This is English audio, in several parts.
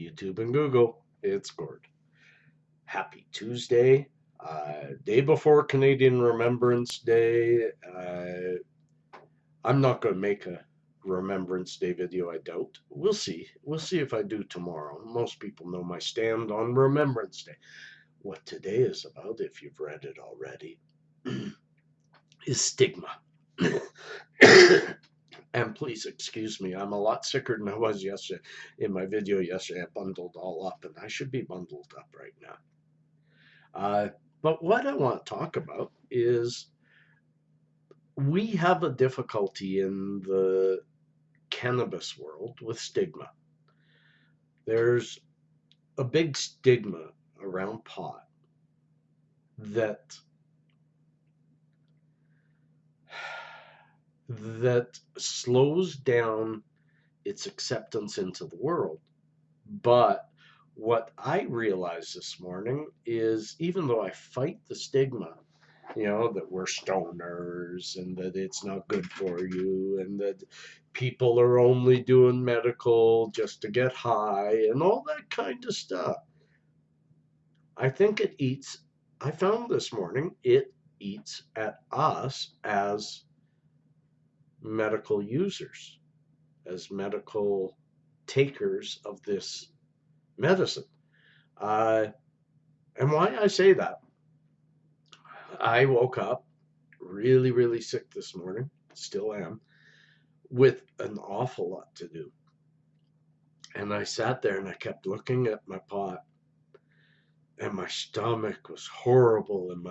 YouTube and Google. It's Gord. Happy Tuesday, day before Canadian Remembrance Day. I'm not going to make a Remembrance Day video, I doubt. We'll see. We'll see if I do tomorrow. Most people know my stand on Remembrance Day. What today is about, if you've read it already, is stigma. And please excuse me, I'm a lot sicker than I was yesterday. In my video yesterday, I bundled all up, and I should be bundled up right now. But what I want to talk about is we have a difficulty in the cannabis world with stigma. There's a big stigma around pot that slows down its acceptance into the world. But what I realized this morning is even though I fight the stigma, that we're stoners and that it's not good for you and that people are only doing medical just to get high and all that kind of stuff, I think I found this morning, it eats at us as medical users, as medical takers of this medicine. And why I say that, I woke up really, really sick this morning, still am, with an awful lot to do. And I sat there and I kept looking at my pot, and my stomach was horrible, and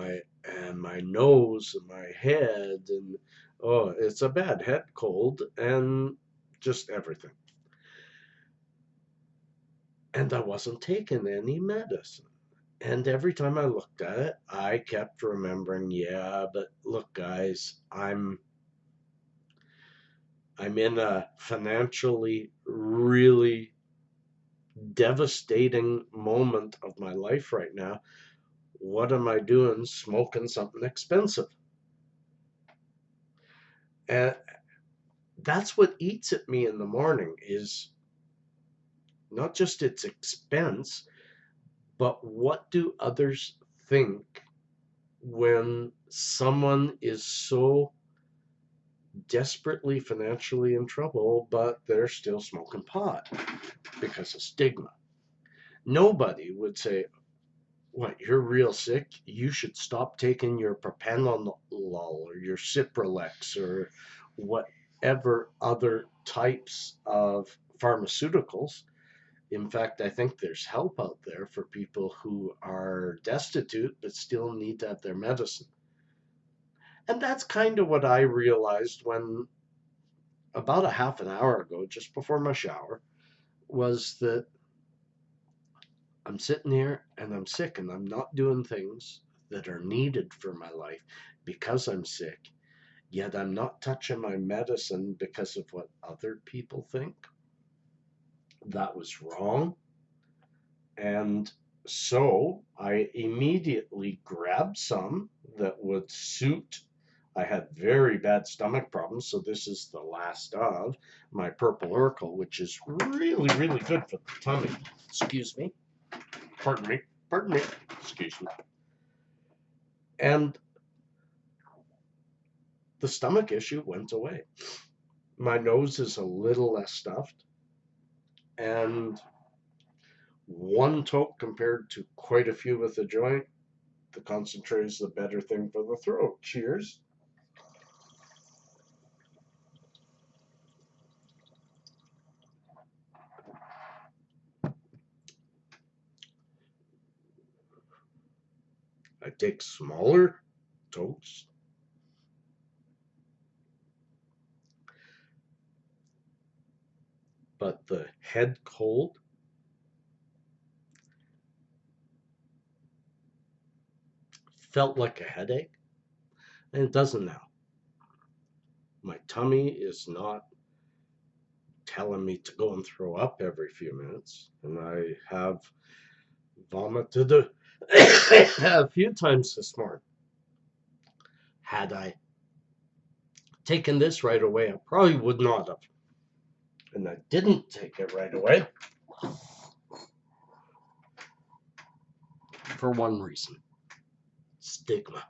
my nose and my head, and oh, it's a bad head cold and just everything. And I wasn't taking any medicine. And every time I looked at it, I kept remembering, yeah, but look, guys, I'm in a financially really devastating moment of my life right now. What am I doing smoking something expensive? And that's what eats at me in the morning, is not just its expense, but what do others think when someone is so desperately financially in trouble, but they're still smoking pot because of stigma. Nobody would say, what, you're real sick? You should stop taking your propranolol or your Cipralex or whatever other types of pharmaceuticals. In fact, I think there's help out there for people who are destitute but still need to have their medicine. And that's kind of what I realized when, about a half an hour ago, just before my shower, was that I'm sitting here and I'm sick and I'm not doing things that are needed for my life because I'm sick, yet I'm not touching my medicine because of what other people think. That was wrong. And so I immediately grabbed some that would suit. I had very bad stomach problems, so this is the last of my Purple Oracle, which is really, really good for the tummy. Excuse me. Pardon me. Pardon me. Excuse me. And the stomach issue went away. My nose is a little less stuffed. And one toke compared to quite a few with the joint, the concentrate is the better thing for the throat. Cheers. I take smaller tokes. But the head cold felt like a headache, and it doesn't now. My tummy is not telling me to go and throw up every few minutes, and I have vomited a few times this morning. Had I taken this right away, I probably would not have. And I didn't take it right away for one reason: stigma.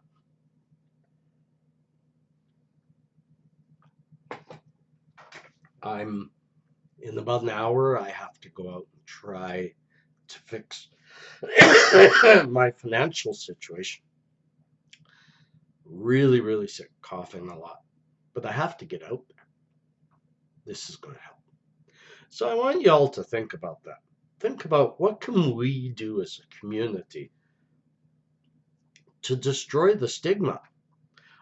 I'm in about an hour, I have to go out and try to fix my financial situation. Really, really sick, coughing a lot. But I have to get out there. This is going to help. So I want you all to think about that. Think about what can we do as a community to destroy the stigma.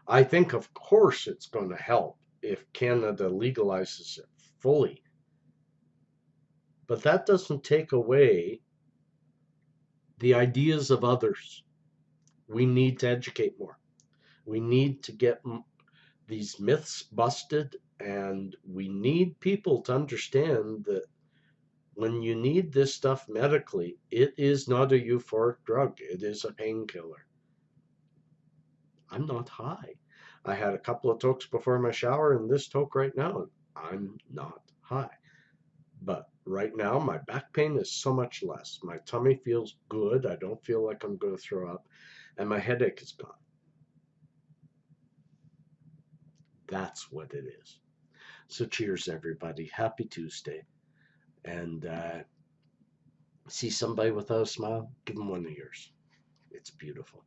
I think, of course, it's going to help if Canada legalizes it fully. But that doesn't take away the ideas of others. We need to educate more. We need to get these myths busted, and we need people to understand that when you need this stuff medically, it is not a euphoric drug, it is a painkiller. I'm not high. I had a couple of tokes before my shower and this toke right now. I'm not high. But right now, my back pain is so much less. My tummy feels good. I don't feel like I'm going to throw up. And my headache is gone. That's what it is. So cheers, everybody. Happy Tuesday. And see somebody without a smile, give them one of yours. It's beautiful.